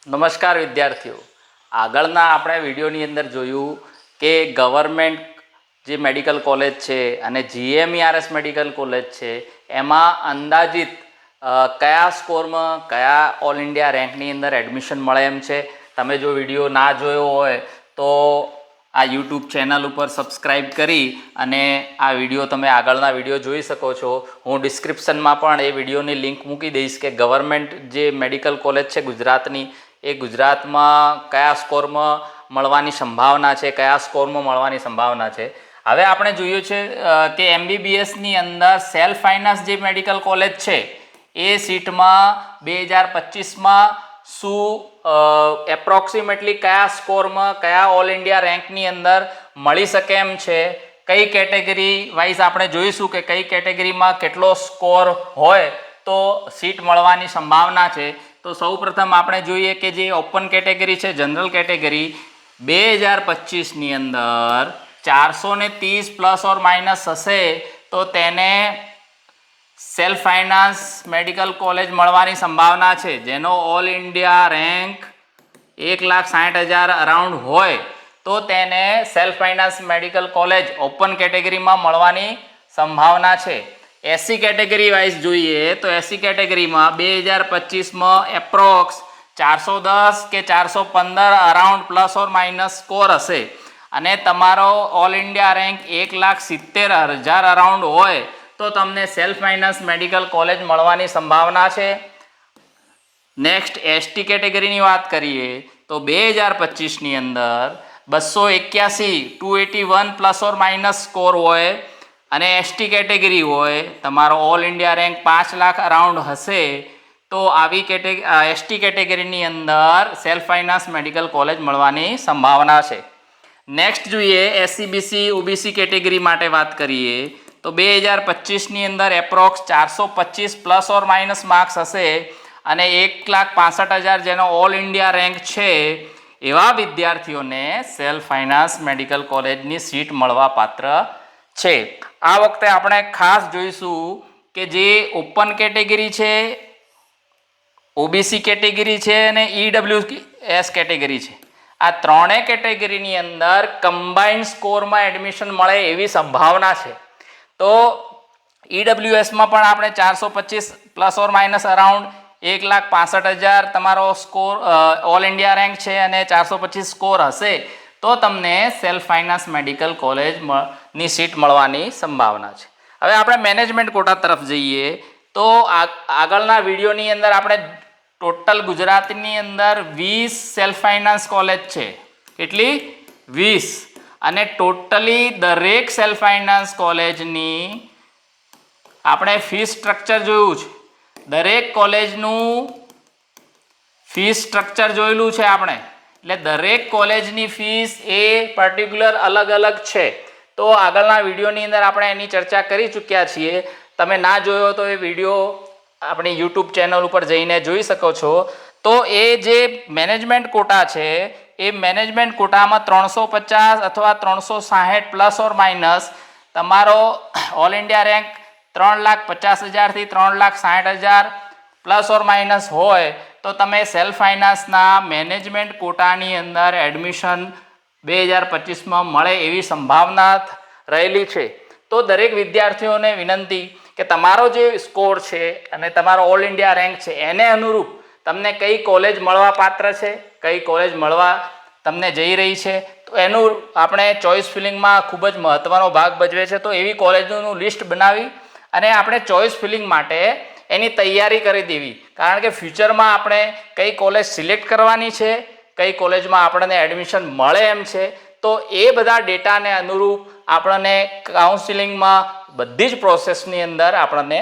નમસ્કાર વિદ્યાર્થીઓ, આગળના આપણે વિડીયોની અંદર જોયું કે ગવર્મેન્ટ જે મેડિકલ કોલેજ છે અને જીએમઈઆરએસ મેડિકલ કોલેજ છે એમાં અંદાજિત કયા સ્કોરમાં કયા ઓલ ઇન્ડિયા રેન્કની અંદર એડમિશન મળે એમ છે. તમે જો વિડીયો ના જોયો હોય તો આ યુટ્યુબ ચેનલ ઉપર સબસ્ક્રાઈબ કરી અને આ વિડીયો તમે આગળના વિડીયો જોઈ શકો છો. હું ડિસ્ક્રિપ્શનમાં પણ એ વિડીયોની લિંક મૂકી દઈશ કે ગવર્મેન્ટ જે મેડિકલ કોલેજ છે ગુજરાતની એ ગુજરાતમાં કયા સ્કોરમાં મળવાની સંભાવના છે, કયા સ્કોરમાં મળવાની સંભાવના છે. હવે આપણે જોયું છે કે એમબીબીએસની અંદર સેલ્ફ ફાઇનાન્સ જે મેડિકલ કોલેજ છે એ સીટમાં 2025માં શું એપ્રોક્સિમેટલી કયા સ્કોરમાં કયા ઓલ ઇન્ડિયા રેન્કની અંદર મળી શકે એમ છે. કઈ કેટેગરી વાઇઝ આપણે જોઈશું કે કઈ કેટેગરીમાં કેટલો સ્કોર હોય તો સીટ મળવાની સંભાવના છે. તો સૌપ્રથમ આપણે જોઈએ કે જે ઓપન કેટેગરી છે, જનરલ કેટેગરી, 2025ની અંદર 430 પ્લસ ઓર માઇનસ હશે તો તેને સેલ્ફ ફાઇનાન્સ મેડિકલ કોલેજ મળવાની સંભાવના છે, જેનો ઓલ ઇન્ડિયા રેન્ક 1,60,000 અરાઉન્ડ હોય તો તેને self finance medical college open કેટેગરીમાં મળવાની સંભાવના છે. એસસી કેટેગરી વાઇઝ જોઈએ તો એસસી કેટેગરીમાં 2025માં એપ્રોક્સ 410 કે 415 around plus or minus score હશે અને તમારો ઓલ ઇન્ડિયા રેન્ક 1,70,000 અરાઉન્ડ હોય તો તમને સેલ્ફ ફાઇનાન્સ મેડિકલ કોલેજ મળવાની સંભાવના છે. નેક્સ્ટ એસટી કેટેગરીની વાત કરીએ તો 2025ની અંદર 281 281 પ્લસ ઓર માઇનસ સ્કોર હોય અને એસટી કેટેગરી હોય, તમારો all India rank 5 lakh around હશે તો આવી એસટી કેટેગરીની અંદર સેલ્ફ ફાઇનાન્સ મેડિકલ કોલેજ મળવાની સંભાવના છે. નેક્સ્ટ જોઈએ એસસીબીસી ઓબીસી કેટેગરી માટે વાત કરીએ તો 2025ની અંદર approx 425 plus or minus marks હશે અને 1,65,000 જેનો ઓલ ઇન્ડિયા રેન્ક છે એવા વિદ્યાર્થીઓને સેલ્ફ ફાઇનાન્સ મેડિકલ કોલેજની સીટ મળવા પાત્ર છે. આ વખતે આપણે ખાસ જોઈશું કે જે ઓપન કેટેગરી છે, ઓબીસી કેટેગરી છે અને ઈડબ્લ્યુએસ કેટેગરી છે, આ ત્રણેય કેટેગરીની અંદર કમ્બાઇન્ડ સ્કોરમાં એડમિશન મળે એવી સંભાવના છે. તો ઈડબ્લ્યુએસમાં પણ આપણે 425 પ્લસ ઓર માઇનસ અરાઉન્ડ 1,65,000 તમારો સ્કોર ઓલ ઇન્ડિયા રેન્ક છે અને 425 સ્કોર હશે તો તમને સેલ્ફ ફાઇનાન્સ મેડિકલ કોલેજની સીટ મળવાની સંભાવના છે. હવે આપણે મેનેજમેન્ટ કોટા તરફ જઈએ તો આગળના વિડીયોની અંદર આપણે ટોટલ ગુજરાતની અંદર 20 સેલ્ફ ફાઇનાન્સ કોલેજ છે. કેટલી? 20. અને ટોટલી દરેક સેલ્ફ ફાઇનાન્સ કોલેજની આપણે ફી સ્ટ્રક્ચર જોયું છે. દરેક કોલેજનું ફી સ્ટ્રક્ચર જોયેલું છે આપણે, એટલે દરેક કોલેજની ફીસ એ પર્ટિક્યુલર અલગ અલગ છે. તો આગળના વિડીયોની અંદર આપણે એની ચર્ચા કરી ચૂક્યા છીએ. તમે ના જોયો તો એ વિડીયો આપણી યુટ્યુબ ચેનલ ઉપર જઈને જોઈ શકો છો. તો એ જે મેનેજમેન્ટ કોટા છે એ મેનેજમેન્ટ કોટામાં 350 અથવા 360 પ્લસ ઓર માઇનસ તમારો ઓલ ઇન્ડિયા રેન્ક 3,50,000 થી 3,60,000 પ્લસ ઓર માઇનસ હોય તો તમે સેલ્ફ ફાઇનાન્સના મેનેજમેન્ટ કોટાની અંદર એડમિશન 2025માં મળે એવી સંભાવના રહેલી છે. તો દરેક વિદ્યાર્થીઓને વિનંતી કે તમારો જે સ્કોર છે અને તમારો ઓલ ઇન્ડિયા રેન્ક છે એને અનુરૂપ તમને કઈ કોલેજ મળવા પાત્ર છે, કઈ કોલેજ મળવા તમને જઈ રહી છે, તો એનું આપણે ચોઇસ ફિલિંગમાં ખૂબ જ મહત્ત્વનો ભાગ ભજવે છે. તો એવી કોલેજોનું લિસ્ટ બનાવી અને આપણે ચોઇસ ફિલિંગ માટે એની તૈયારી કરી દેવી, કારણ કે ફ્યુચરમાં આપણે કઈ કોલેજ સિલેક્ટ કરવાની છે, કઈ કોલેજમાં આપણને એડમિશન મળે એમ છે, તો એ બધા ડેટાને અનુરૂપ આપણને કાઉન્સિલિંગમાં બધી જ પ્રોસેસની અંદર આપણને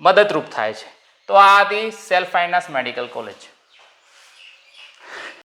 મદદરૂપ થાય છે. તો આ હતી સેલ્ફ ફાઇનાન્સ મેડિકલ કોલેજ.